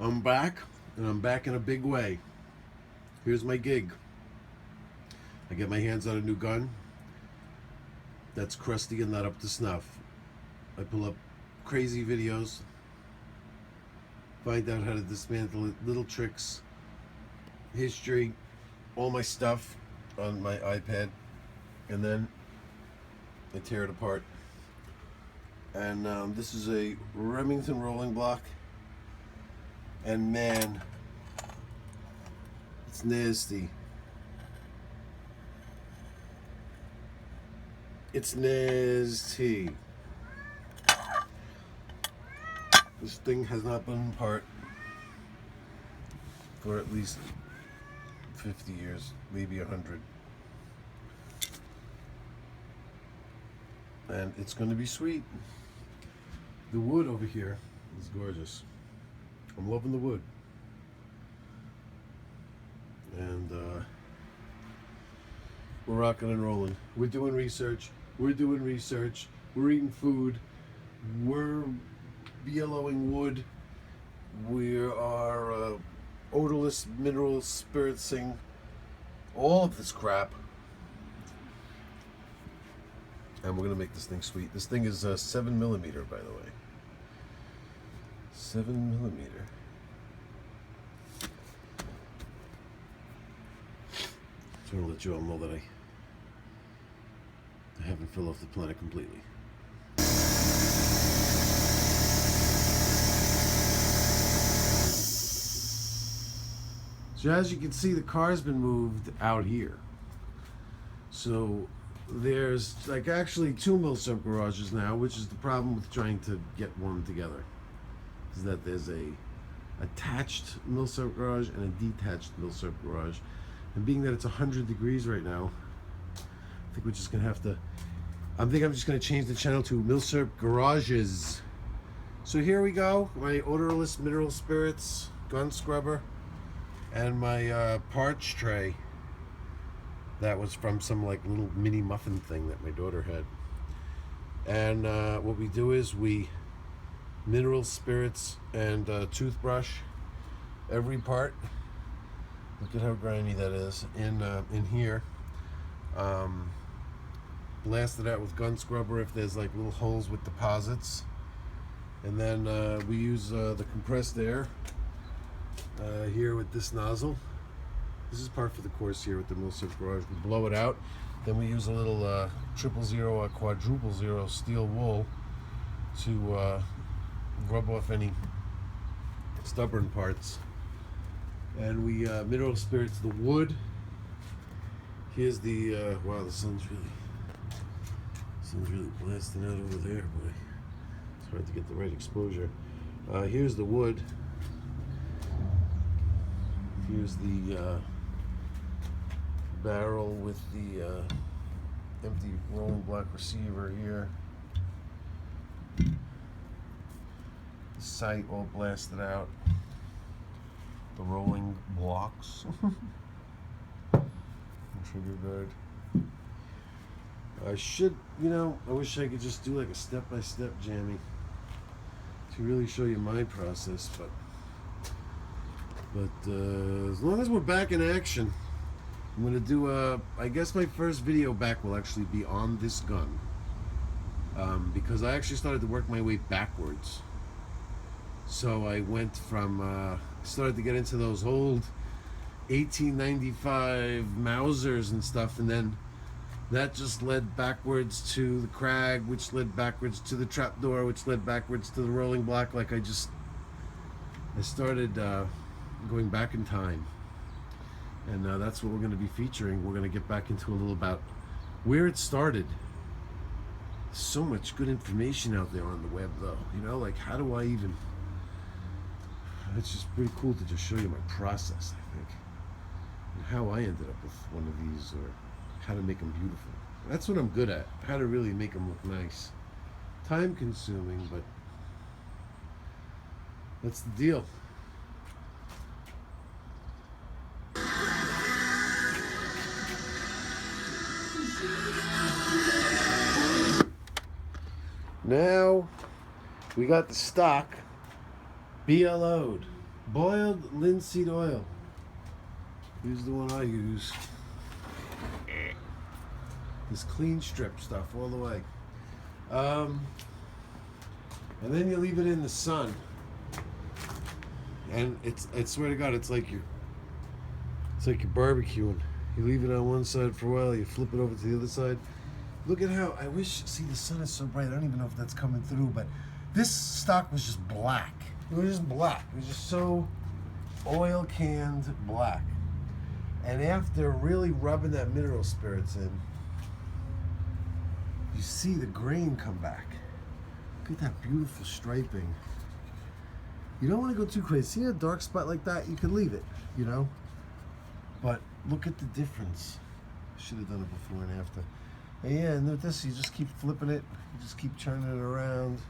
I'm back, and I'm back in a big way. Here's my gig. I get my hands on a new gun that's crusty and not up to snuff. I pull up crazy videos, find out how to dismantle it, little tricks, history, all my stuff on my iPad, and then I tear it apart. And this is a Remington rolling block, and man, it's nasty. It's nasty. This thing has not been apart for at least 50 years, maybe 100. And it's going to be sweet. The wood over here is gorgeous. I'm loving the wood. And we're rocking and rolling. We're doing research. We're eating food. We're yellowing wood. We are odorless mineral spiritsing. All of this crap. And we're going to make this thing sweet. This thing is 7mm, by the way. 7mm. So I'm going to let you all know that I haven't fell off the planet completely. So as you can see, the car's been moved out here. So there's like actually two Milsurp garages now, which is the problem with trying to get one together. Is that there's a attached Milsurp garage and a detached Milsurp garage. And being that it's 100 degrees right now, I think we're just gonna have to, I'm just gonna change the channel to Milsurp Garages. So here we go, my odorless mineral spirits, gun scrubber, and my parch tray. That was from some like little mini muffin thing that my daughter had. And what we do is we mineral spirits and toothbrush every part. Look at how grimy that is in here. Blast it out with gun scrubber if there's like little holes with deposits. And then we use the compressed air here with this nozzle. This is part for the course here with the Milsurp Garage. We blow it out, then we use a little 000, quadruple zero steel wool to rub off any stubborn parts. And we mineral spirits the wood. Here's the wow, the sun's really blasting out over there, boy. It's hard to get the right exposure. Here's the wood. Here's the barrel with the empty rolling block receiver here. The sight all blasted out. The rolling blocks. Trigger guard. I should, I wish I could just do like a step-by-step jammy to really show you my process, but as long as we're back in action, I'm gonna do I guess my first video back will actually be on this gun, because I actually started to work my way backwards. So I went from started to get into those old 1895 Mausers and stuff, and then that just led backwards to the Krag, which led backwards to the trapdoor, which led backwards to the rolling block. Like I started going back in time, and that's what we're going to be featuring. We're going to get back into a little about where it started. So much good information out there on the web, though. Like how do I even? It's just pretty cool to just show you my process, I think, and how I ended up with one of these, or how to make them beautiful. That's what I'm good at, how to really make them look nice. Time consuming, but that's the deal. Now we got the stock BLO'd Boiled linseed oil. Here's the one I use. This clean strip stuff all the way. And then you leave it in the sun. And I swear to God, it's like you're barbecuing. You leave it on one side for a while, you flip it over to the other side. Look at how, see, the sun is so bright, I don't even know if that's coming through, but this stock was just black. It was just black. It was just so oil canned black. And after really rubbing that mineral spirits in, you see the grain come back. Look at that beautiful striping. You don't want to go too crazy. See a dark spot like that, you can leave it, you know? But look at the difference. Should have done it before and after. And yeah, and with this, you just keep flipping it. You just keep turning it around.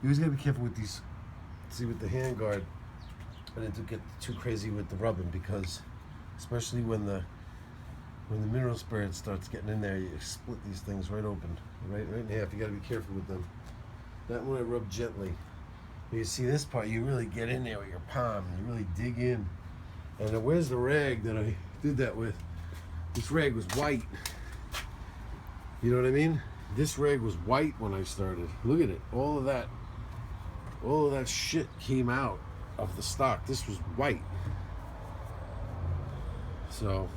You always gotta be careful with these. See, with the handguard, and it don't get too crazy with the rubbing, because especially when the mineral spirit starts getting in there, you split these things right open, right in half. You gotta be careful with them. That one I rub gently. But you see this part, you really get in there with your palm. You really dig in. And then where's the rag that I did that with? This rag was white. You know what I mean? This rag was white when I started. Look at it. All of that shit came out of the stock. This was white. So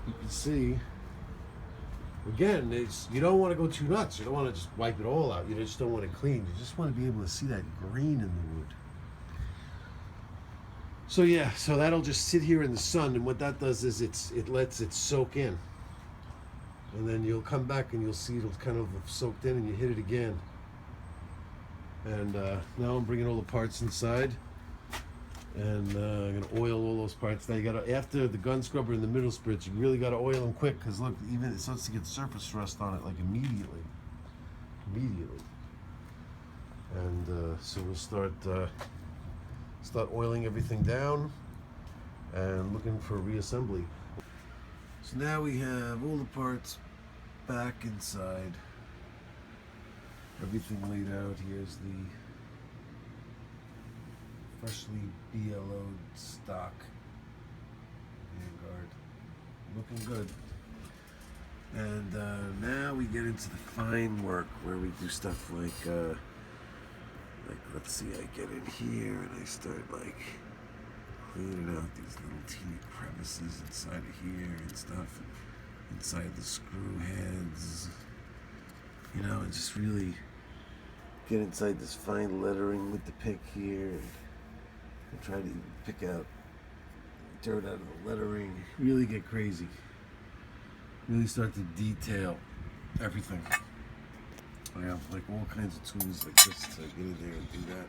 you can see, again, you don't want to go too nuts. You don't want to just wipe it all out. You just don't want it clean. You just want to be able to see that grain in the wood. So yeah, so that'll just sit here in the sun, and what that does is it lets it soak in. And then you'll come back and you'll see it'll kind of have soaked in, and you hit it again. And now I'm bringing all the parts inside, and I'm gonna oil all those parts. Now you gotta, after the gun scrubber and the middle spirits, you really gotta oil them quick, because look, even it starts to get surface rust on it like immediately. And so we'll start oiling everything down and looking for reassembly. So now we have all the parts back inside. Everything laid out. Here's the freshly BLO'd stock handguard. Looking good. And now we get into the fine work where we do stuff like let's see, I get in here and I start like cleaning out these little teeny crevices inside of here and stuff, and inside the screw heads, you know, and just really get inside this fine lettering with the pick here, and try to pick out dirt out of the lettering. Really get crazy. Really start to detail everything. I have like all kinds of tools like this to get in there and do that.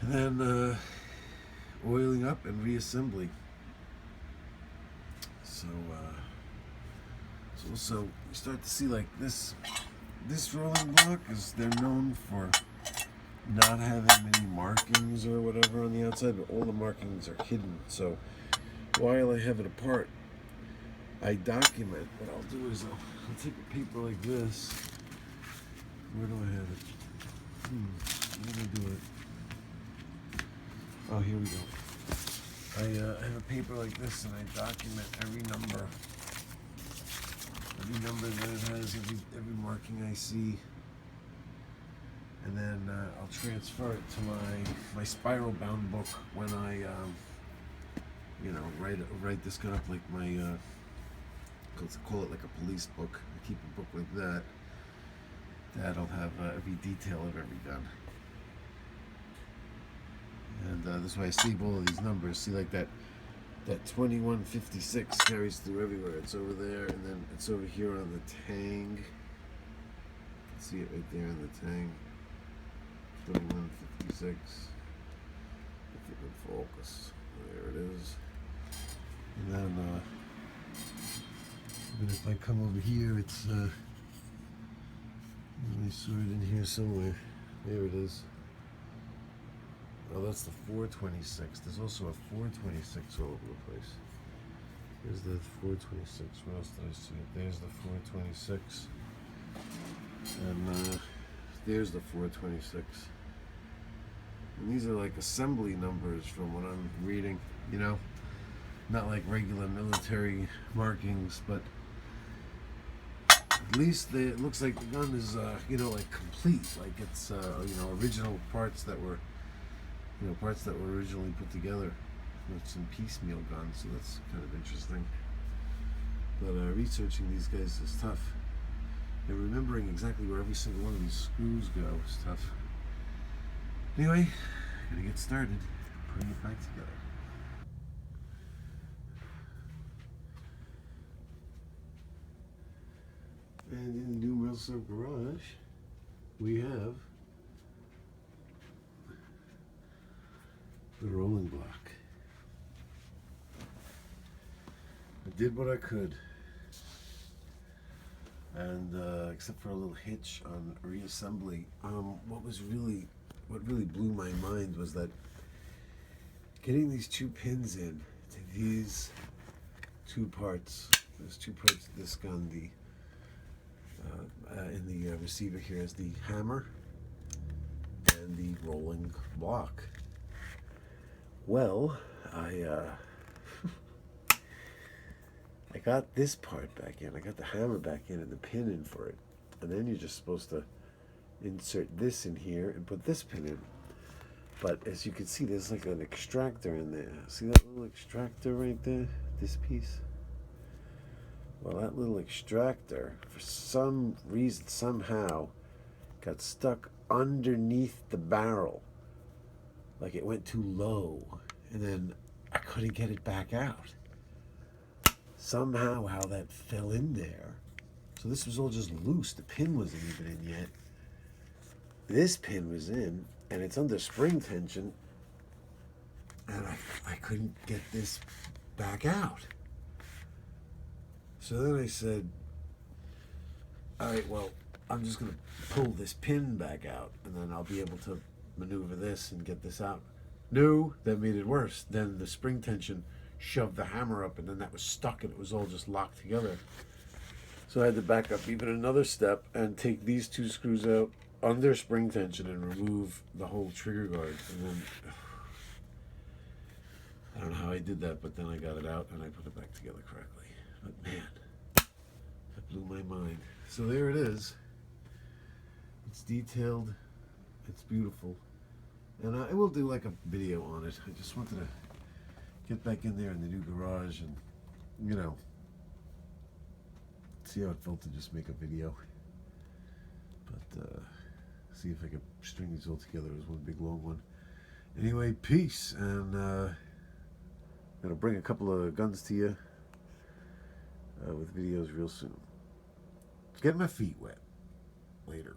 And then oiling up and reassembly. So also you start to see like this rolling block they're known for not having many markings or whatever on the outside, but all the markings are hidden. So while I have it apart, I document. What I'll do is I'll take a paper like this. Where do I have it? Where do I do it? Oh, here we go. I have a paper like this, and I document every number that it has, every marking I see, and then I'll transfer it to my spiral bound book when I write this kind of like my call it like a police book. I keep a book like that. That'll have every detail of every gun. And this way I see all of these numbers. See, like that 2156 carries through everywhere. It's over there, and then it's over here on the tang. You can see it right there on the tang. 2156. If it would focus. There it is. And then if I come over here, it's let me sort it in here somewhere. There it is. Oh, that's the 426. There's also a 426 all over the place. There's the 426. What else did I see? There's the 426. And there's the 426. These are like assembly numbers from what I'm reading, you know? Not like regular military markings, but at least it looks like the gun is, like complete. Like it's, original parts that were, originally put together with some piecemeal guns. So that's kind of interesting. But researching these guys is tough. And remembering exactly where every single one of these screws go is tough. Anyway, gonna get started putting it back together. And in the new Milsurp Garage, we have the rolling block. I did what I could, and except for a little hitch on reassembly, what really blew my mind was that getting these two pins in to these two parts. There's two parts of this gun. In the receiver here is the hammer and the rolling block. Well, I got this part back in. I got the hammer back in and the pin in for it. And then you're just supposed to insert this in here and put this pin in. But as you can see, there's like an extractor in there. See that little extractor right there? This piece? Well, that little extractor, for some reason, somehow, got stuck underneath the barrel. Like it went too low. And then I couldn't get it back out. Somehow, how that fell in there. So this was all just loose. The pin wasn't even in yet. This pin was in, and it's under spring tension. And I couldn't get this back out. So then I said, all right, well, I'm just going to pull this pin back out, and then I'll be able to maneuver this and get this out. No, that made it worse. Then the spring tension shoved the hammer up, and then that was stuck, and it was all just locked together. So I had to back up even another step and take these two screws out under spring tension and remove the whole trigger guard. And then, I don't know how I did that, but then I got it out, and I put it back together correctly. But man, that blew my mind. So there it is. It's detailed. It's beautiful. And I will do like a video on it. I just wanted to get back in there in the new garage and, see how it felt to just make a video. But see if I could string these all together as one big long one. Anyway, peace. And I'm going to bring a couple of guns to you. With videos real soon. Get my feet wet. Later.